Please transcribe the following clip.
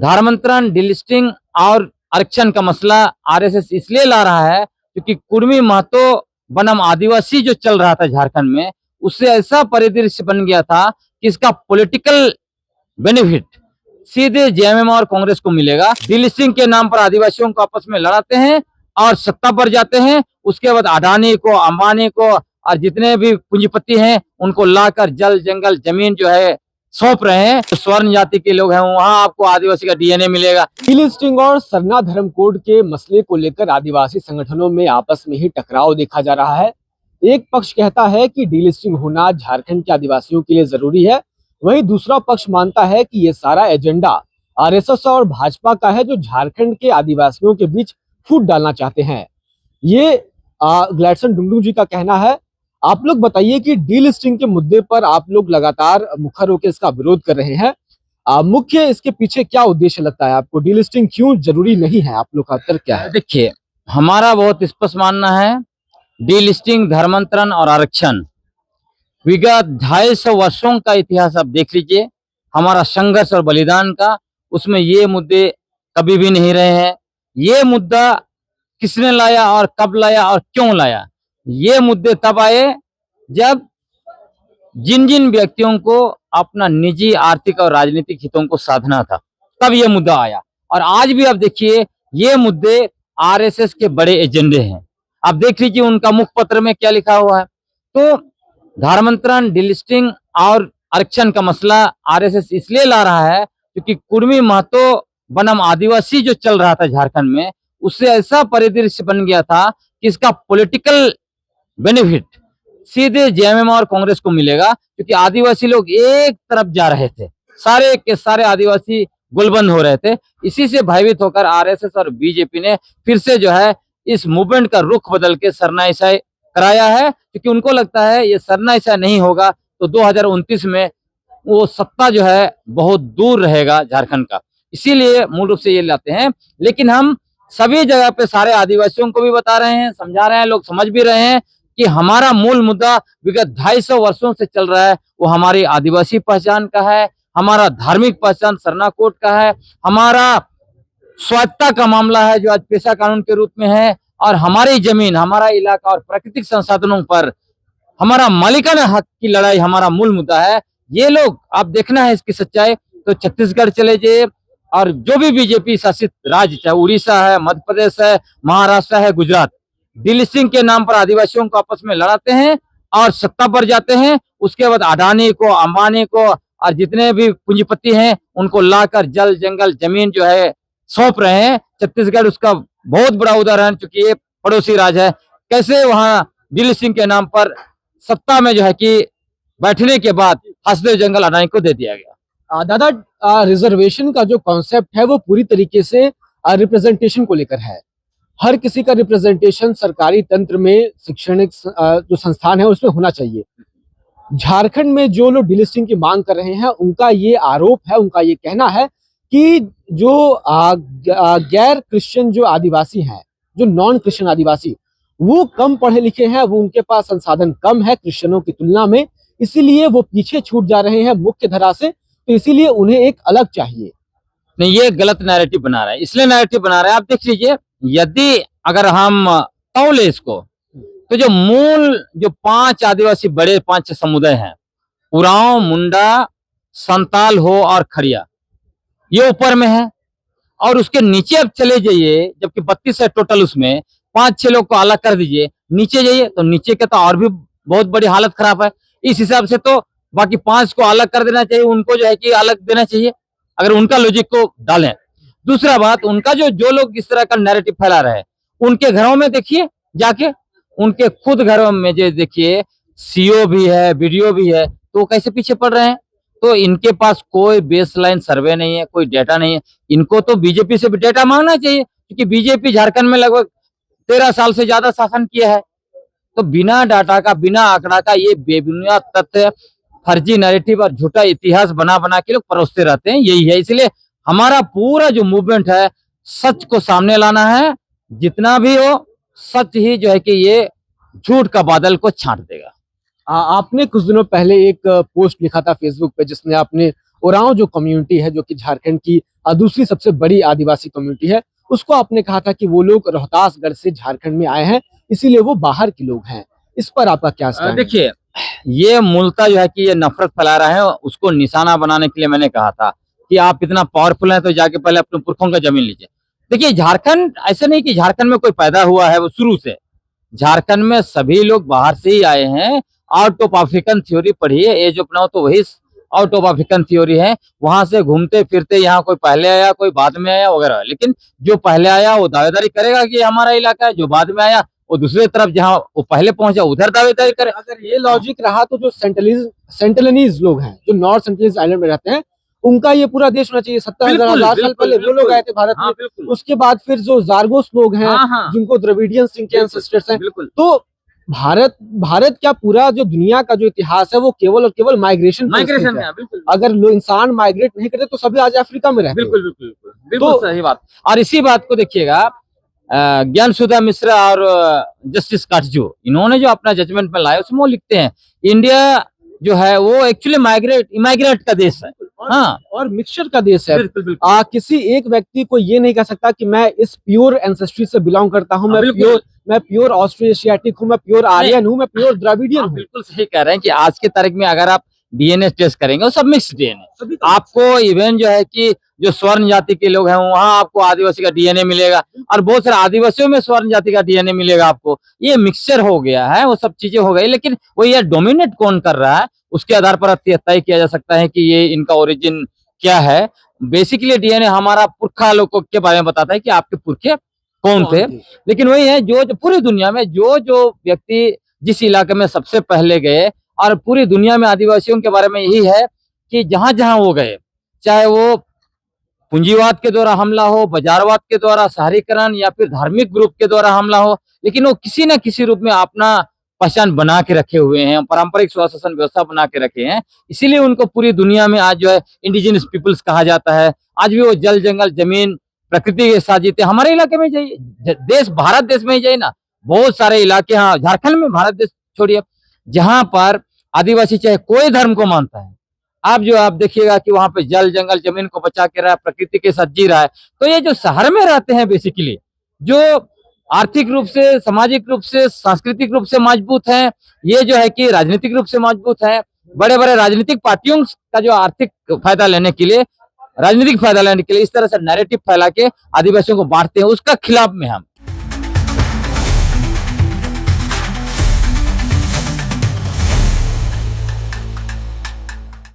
धर्मांतरण, डिलिस्टिंग और आरक्षण का मसला आरएसएस इसलिए ला रहा है क्योंकि कुर्मी, महतो बनाम आदिवासी जो चल रहा था झारखंड में, उससे ऐसा परिदृश्य बन गया था कि इसका पॉलिटिकल बेनिफिट सीधे जेएमएम और कांग्रेस को मिलेगा। डिलिस्टिंग के नाम पर आदिवासियों को आपस में लड़ाते हैं और सत्ता पर जाते हैं। उसके बाद अडानी को, अंबानी को और जितने भी पूंजीपति हैं उनको लाकर जल, जंगल, जमीन जो है सौंप रहे हैं। तो स्वर्ण जाति के लोग हैं वहां आपको आदिवासी का डीएनए मिलेगा। डिलिस्टिंग और सरना धर्म कोड के मसले को लेकर आदिवासी संगठनों में आपस में ही टकराव देखा जा रहा है। एक पक्ष कहता है कि डिलिस्टिंग होना झारखंड के आदिवासियों के लिए जरूरी है, वहीं दूसरा पक्ष मानता है कि ये सारा एजेंडा आरएसएस और भाजपा का है, जो झारखंड के आदिवासियों के बीच फूट डालना चाहते हैं। ये ग्लैडसन डुंगडुंग जी का कहना है। आप लोग बताइए कि डीलिस्टिंग के मुद्दे पर आप लोग लगातार मुखर होकर इसका विरोध कर रहे हैं। मुख्य इसके पीछे क्या उद्देश्य लगता है आपको? डीलिस्टिंग क्यों जरूरी नहीं है? आप लोग का तर्क क्या है? देखिए, हमारा बहुत स्पष्ट मानना है, डीलिस्टिंग, धर्मांतरण और आरक्षण विगत 250 वर्षों का इतिहास आप देख लीजिए, हमारा संघर्ष और बलिदान का, उसमें ये मुद्दे कभी भी नहीं रहे हैं। ये मुद्दा किसने लाया और कब लाया और क्यों लाया? ये मुद्दे तब आए जब जिन जिन व्यक्तियों को अपना निजी, आर्थिक और राजनीतिक हितों को साधना था, तब ये मुद्दा आया। और आज भी आप देखिए, ये मुद्दे आरएसएस के बड़े एजेंडे हैं। आप देख लीजिए उनका मुखपत्र में क्या लिखा हुआ है। तो धर्मांतरण, डिलिस्टिंग और आरक्षण का मसला आरएसएस इसलिए ला रहा है क्योंकि कुर्मी, महतो बनाम आदिवासी जो चल रहा था झारखंड में, उससे ऐसा परिदृश्य बन गया था कि इसका पॉलिटिकल बेनिफिट सीधे जेएमएम और कांग्रेस को मिलेगा, क्योंकि आदिवासी लोग एक तरफ जा रहे थे, सारे के सारे आदिवासी गुलबंद हो रहे थे। इसी से भयभीत होकर आरएसएस और बीजेपी ने फिर से जो है इस मूवमेंट का रुख बदल के सरना ईसाई कराया है, क्योंकि उनको लगता है ये सरना ईसाई नहीं होगा तो 2029 में वो सत्ता जो है बहुत दूर रहेगा झारखंड का। इसीलिए मूल रूप से ये लाते हैं। लेकिन हम सभी जगह पे सारे आदिवासियों को भी बता रहे हैं, समझा रहे हैं, लोग समझ भी रहे हैं कि हमारा मूल मुद्दा विगत 250 वर्षों से चल रहा है, वो हमारी आदिवासी पहचान का है, हमारा धार्मिक पहचान सरना कोड का है, हमारा स्वायत्ता का मामला है जो आज पेशा कानून के रूप में है, और हमारी जमीन, हमारा इलाका और प्राकृतिक संसाधनों पर हमारा मालिकाना हक की लड़ाई हमारा मूल मुद्दा है। ये लोग, आप देखना है इसकी सच्चाई तो छत्तीसगढ़ चले जाइए और जो भी बीजेपी शासित राज्य, चाहे उड़ीसा है, मध्य प्रदेश है, महाराष्ट्र है, गुजरात, डिलिस्टिंग के नाम पर आदिवासियों को आपस में लड़ाते हैं और सत्ता पर जाते हैं। उसके बाद अडानी को, अंबानी को और जितने भी पूंजीपति हैं उनको लाकर जल, जंगल, जमीन जो है सौंप रहे हैं। छत्तीसगढ़ उसका बहुत बड़ा उदाहरण, चूंकि ये पड़ोसी राज्य है, कैसे वहां डिलिस्टिंग के नाम पर सत्ता में जो है कि बैठने के बाद हसदेव जंगल अडानी को दे दिया गया। दादा, रिजर्वेशन का जो कॉन्सेप्ट है वो पूरी तरीके से रिप्रेजेंटेशन को लेकर है। हर किसी का रिप्रेजेंटेशन सरकारी तंत्र में, शैक्षणिक जो संस्थान है उसमें होना चाहिए। झारखंड में जो लोग डिलिस्टिंग की मांग कर रहे हैं उनका ये आरोप है, उनका ये कहना है कि जो गैर क्रिश्चियन जो आदिवासी हैं, जो नॉन क्रिश्चियन आदिवासी, वो कम पढ़े लिखे हैं, वो उनके पास संसाधन कम है क्रिश्चियनों की तुलना में, इसीलिए वो पीछे छूट जा रहे हैं मुख्य धारा से, तो इसीलिए उन्हें एक अलग चाहिए। नहीं, ये गलत नैरेटिव बना रहा है। इसलिए नैरेटिव बना रहा है, आप देख लीजिए, यदि अगर हम तौले इसको, तो जो मूल जो 5 आदिवासी बड़े 5 समुदाय हैं, उरांव, मुंडा, संताल हो और खड़िया, ये ऊपर में है। और उसके नीचे अब चले जाइए, जबकि 32 है टोटल, उसमें 5-6 लोग को अलग कर दीजिए, नीचे जाइए तो नीचे का तो और भी बहुत बड़ी हालत खराब है। इस हिसाब से तो बाकी 5 को अलग कर देना चाहिए, उनको जो है कि अलग देना चाहिए, अगर उनका लॉजिक को डालें। दूसरा बात, उनका जो लोग इस तरह का नैरेटिव फैला रहे हैं, उनके घरों में देखिए जाके, उनके खुद घरों में जो देखिए सीओ भी है, बीडीओ भी है, तो वो कैसे पीछे पड़ रहे हैं? तो इनके पास कोई बेसलाइन सर्वे नहीं है, कोई डेटा नहीं है। इनको तो बीजेपी से भी डेटा मांगना चाहिए, क्योंकि बीजेपी झारखंड में लगभग 13 साल से ज्यादा शासन किया है। तो बिना डाटा का, बिना आंकड़ा का ये बेबुनियाद तथ्य, फर्जी नैरेटिव और झूठा इतिहास बना बना के लोग परोसते रहते हैं, यही है। इसलिए हमारा पूरा जो मूवमेंट है, सच को सामने लाना है, जितना भी हो सच ही जो है कि ये झूठ का बादल को छांट देगा। आपने कुछ दिनों पहले एक पोस्ट लिखा था फेसबुक पे, जिसमें आपने उरांव जो कम्युनिटी है, जो कि झारखंड की दूसरी सबसे बड़ी आदिवासी कम्युनिटी है, उसको आपने कहा था कि वो लोग रोहतासगढ़ से झारखंड में आए हैं, इसीलिए वो बाहर के लोग हैं। इस पर आपका क्या स्टैंड है? देखिए, ये मूलतः जो है कि ये नफरत फैला रहा है, उसको निशाना बनाने के लिए मैंने कहा था कि आप इतना पावरफुल हैं तो जाके पहले अपने पुरखों का जमीन लीजिए। देखिए, झारखंड ऐसा नहीं कि झारखंड में कोई पैदा हुआ है वो शुरू से। झारखंड में सभी लोग बाहर से ही आए हैं। आउट ऑफ अफ्रीकन थ्योरी पढ़िए, एज ऑफ नाउ तो वही आउट ऑफ अफ्रीकन थ्योरी है। वहां से घूमते फिरते यहाँ कोई पहले आया, कोई बाद में आया वगैरह। लेकिन जो पहले आया वो दावेदारी करेगा कि ये हमारा इलाका है, जो बाद में आया वो दूसरी तरफ जहाँ वो पहले पहुंचा उधर दावेदारी करे। अगर ये लॉजिक रहा तो जो सेंटिनलीज लोग हैं, जो नॉर्थ सेंटिनलीज आइलैंड में रहते हैं, उनका ये पूरा देश होना चाहिए। 70,000 साल पहले वो लोग आए थे भारत में। बिल्कुल। उसके बाद फिर जो जारगोस लोग हैं, हाँ। जिनको द्रविडियन के एंसेस्टर्स हैं, बिल्कुल। तो भारत क्या पूरा जो दुनिया का जो इतिहास है वो केवल और केवल माइग्रेशन माइग्रेशन है। है, बिल्कुल। अगर लोग इंसान माइग्रेट नहीं करते तो सभी आज अफ्रीका में रहते। बिल्कुल बिल्कुल बिल्कुल बिल्कुल सही बात। और इसी बात को देखिएगा, ज्ञान सुधा मिश्रा और जस्टिस काटजू, इन्होंने जो अपना जजमेंट में लाया उसमें वो लिखते हैं इंडिया जो है वो एक्चुअली इमाइग्रेट का देश है। हाँ, और मिक्सचर का देश है। बिल्कुल बिल्कुल। किसी एक व्यक्ति को ये नहीं कह सकता कि मैं इस प्योर एंसेस्ट्री से बिलोंग करता हूँ, मैं प्योर ऑस्ट्रोएशियाटिक हूँ, मैं प्योर आर्यन हूँ, मैं प्योर द्रविडियन हूँ। बिल्कुल सही कह रहे हैं कि आज के तारीख में अगर आप डीएनए टेस्ट करेंगे वो सब मिक्स डीएनए। आपको इवन जो है कि जो स्वर्ण जाति के लोग हैं वहां आपको आदिवासी का डीएनए मिलेगा, और बहुत सारे आदिवासियों में स्वर्ण जाति का डीएनए मिलेगा आपको। ये मिक्सचर हो गया है, वो सब चीजें हो गई। लेकिन वो ये डोमिनेट कौन कर रहा है उसके आधार पर तय किया जा सकता है कि ये इनका ओरिजिन क्या है। बेसिकली डीएनए हमारा पुरखा लोगों के बारे में बताता है कि आपके पुरखे कौन थे। लेकिन वही है जो पूरी दुनिया में जो व्यक्ति जिस इलाके में सबसे पहले गए, और पूरी दुनिया में आदिवासियों के बारे में यही है कि जहां जहां वो गए, चाहे वो पूंजीवाद के द्वारा हमला हो, बाजारवाद के द्वारा शहरीकरण, या फिर धार्मिक ग्रुप के द्वारा हमला हो, लेकिन वो किसी न किसी रूप में अपना पहचान बना के रखे हुए हैं, पारंपरिक स्वशासन व्यवस्था बना के रखे हैं। इसीलिए उनको पूरी दुनिया में आज जो है इंडिजिनस पीपल्स कहा जाता है। आज भी वो जल जंगल जमीन प्रकृति के साथ जीते। हमारे इलाके में जाइए, देश भारत देश में ही जाइए ना, बहुत सारे इलाके, हाँ झारखंड में, भारत देश छोड़िए, जहां पर आदिवासी चाहे कोई धर्म को मानता है, आप देखिएगा कि वहां पे जल जंगल जमीन को बचा के रहा है, प्रकृति के साथ जी रहा है। तो ये जो शहर में रहते हैं बेसिकली, जो आर्थिक रूप से, सामाजिक रूप से, सांस्कृतिक रूप से मजबूत हैं, ये जो है कि राजनीतिक रूप से मजबूत है। बड़े बड़े राजनीतिक पार्टियों का जो आर्थिक फायदा लेने के लिए, राजनीतिक फायदा लेने के लिए इस तरह से नैरेटिव फैला के आदिवासियों को बांटते हैं, उसका खिलाफ में हम